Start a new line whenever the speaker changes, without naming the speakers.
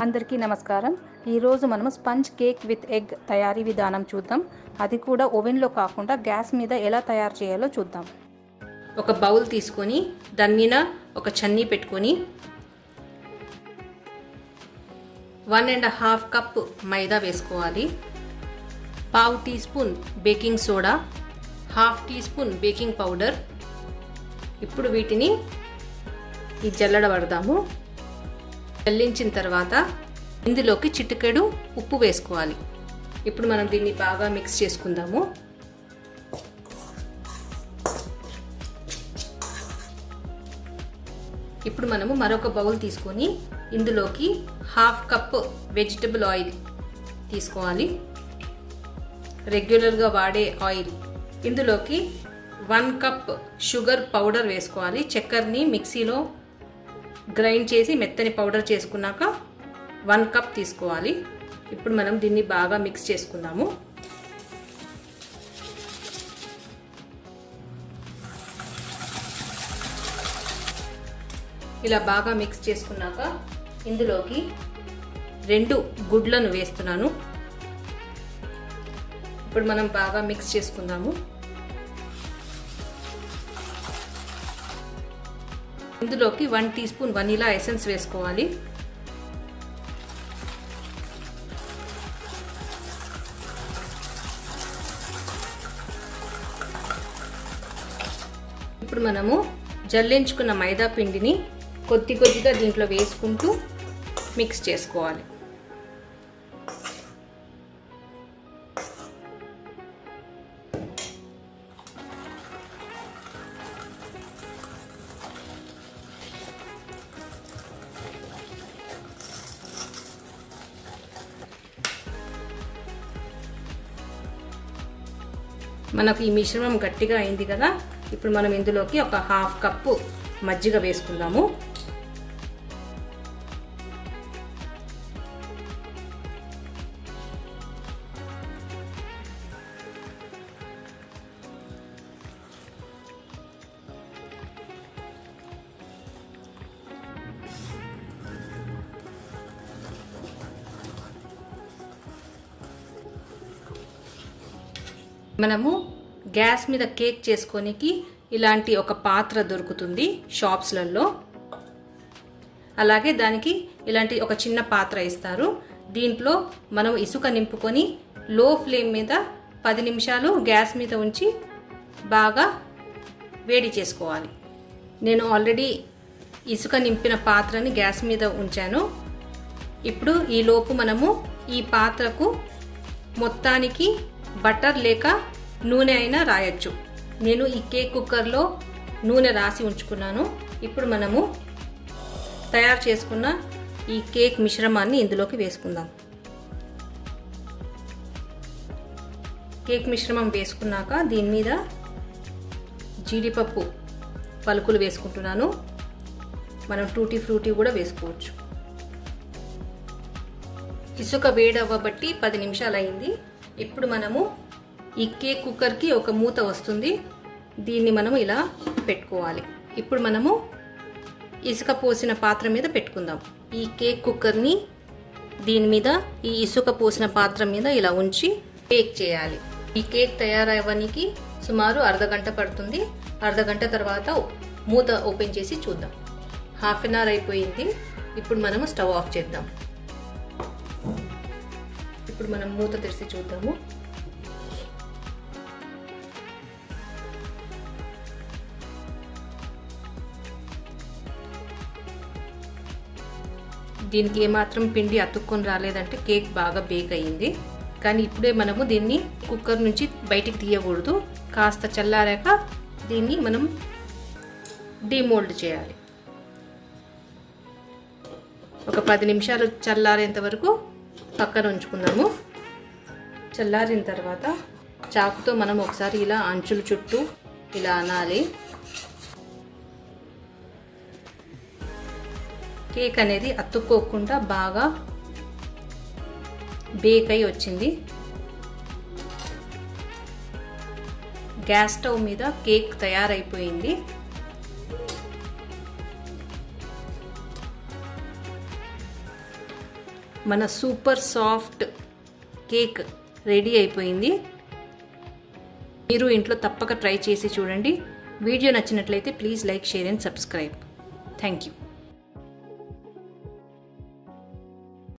అందరికీ నమస్కారం. ఈరోజు మనం స్పంజ్ కేక్ విత్ ఎగ్ తయారీ విధానం చూద్దాం. అది కూడా ఓవెన్లో కాకుండా గ్యాస్ మీద ఎలా తయారు చేయాలో చూద్దాం.
ఒక బౌల్ తీసుకొని దాని మీద ఒక చన్నీ పెట్టుకొని 1.5 కప్ మైదా వేసుకోవాలి. 1/2 teaspoon baking soda, 1/2 teaspoon baking powder. ఇప్పుడు వీటిని ఈ జల్లడబడదాము. జల్లించిన తర్వాత ఇందులోకి చిటికెడు ఉప్పు వేసుకోవాలి. ఇప్పుడు మనం దీన్ని బాగా మిక్స్ చేసుకుందాము. ఇప్పుడు మనము మరొక బౌల్ తీసుకొని ఇందులోకి 1/2 కప్ వెజిటబుల్ ఆయిల్ తీసుకోవాలి. రెగ్యులర్గా వాడే ఆయిల్. ఇందులోకి 1 కప్ షుగర్ పౌడర్ వేసుకోవాలి. చక్కెరని మిక్సీలో గ్రైండ్ చేసి మెత్తని పౌడర్ చేసుకున్నాక 1 కప్ తీసుకోవాలి. ఇప్పుడు మనం దీన్ని బాగా మిక్స్ చేసుకుందాము. ఇలా బాగా మిక్స్ చేసుకున్నాక ఇందులోకి 2 గుడ్లను వేస్తున్నాను. ఇప్పుడు మనం బాగా మిక్స్ చేసుకుందాము. ఇందులోకి 1 టీ స్పూన్ వనీలా ఎసెన్స్ వేసుకోవాలి. ఇప్పుడు మనము జల్లించుకున్న మైదా పిండిని కొద్దిగా దీంట్లో వేసుకుంటూ మిక్స్ చేసుకోవాలి. మనకు ఈ మిశ్రమం గట్టిగా అయింది కదా. ఇప్పుడు మనం ఇందులోకి ఒక 1/2 కప్పు మజ్జిగ వేసుకుందాము. మనము గ్యాస్ మీద కేక్ చేసుకోనికి ఇలాంటి ఒక పాత్ర దొరుకుతుంది షాప్స్లలో. అలాగే దానికి ఇలాంటి ఒక చిన్న పాత్ర ఇస్తారు. దీంట్లో మనం ఇసుక నింపుకొని లో ఫ్లేమ్ మీద 10 నిమిషాలు గ్యాస్ మీద ఉంచి బాగా వేడి చేసుకోవాలి. నేను ఆల్రెడీ ఇసుక నింపిన పాత్రని గ్యాస్ మీద ఉంచాను. ఇప్పుడు ఈ లోపు మనము ఈ పాత్రకు మొత్తానికి బటర్ లేక నూనె అయినా రాయొచ్చు. నేను ఈ కేక్ కుక్కర్లో నూనె రాసి ఉంచుకున్నాను. ఇప్పుడు మనము తయారు చేసుకున్న ఈ కేక్ మిశ్రమాన్ని ఇందులోకి వేసుకుందాం. కేక్ మిశ్రమం వేసుకున్నాక దీని మీద జీడిపప్పు పలుకులు వేసుకుంటున్నాను. మనం టూటీ ఫ్రూటీ కూడా వేసుకోవచ్చు. ఇసుక వేడవ్వబట్టి 10 నిమిషాలు అయింది. ఇప్పుడు మనము ఈ కేక్ కుక్కర్కి ఒక మూత వస్తుంది. దీన్ని మనము ఇలా పెట్టుకోవాలి. ఇప్పుడు మనము ఇసుక పోసిన పాత్ర మీద పెట్టుకుందాం. ఈ కేక్ కుక్కర్ని దీని మీద ఈ ఇసుక పోసిన పాత్ర మీద ఇలా ఉంచి బేక్ చేయాలి. ఈ కేక్ తయారవ్వడానికి సుమారు అర్ధగంట పడుతుంది. అర్ధగంట తర్వాత మూత ఓపెన్ చేసి చూద్దాం. 1/2 అవర్ అయిపోయింది. ఇప్పుడు మనము స్టవ్ ఆఫ్ చేద్దాం. ఇప్పుడు మనం మూత తెరిచి చూద్దాము. దీనికి ఏమాత్రం పిండి అతుక్కొని రాలేదంటే కేక్ బాగా బేక్ అయ్యింది. కానీ ఇప్పుడే మనము దీన్ని కుక్కర్ నుంచి బయటికి తీయకూడదు. కాస్త చల్లారాక దీన్ని మనం డీమోల్డ్ చేయాలి. ఒక 10 నిమిషాలు చల్లారేంత వరకు పక్కన ఉంచుకుందాము. చల్లారిన తర్వాత చాకుతో మనం ఒకసారి ఇలా అంచుల చుట్టూ ఇలా అనాలి. కేక్ అనేది అతుక్కోకుండా బాగా బేక్ అయి వచ్చింది. గ్యాస్ స్టవ్ మీద కేక్ తయారైపోయింది. మన సూపర్ సాఫ్ట్ కేక్ రెడీ అయిపోయింది. మీరు ఇంట్లో తప్పక ట్రై చేసి చూడండి. వీడియో నచ్చినట్లయితే please like, share and subscribe. Thank you.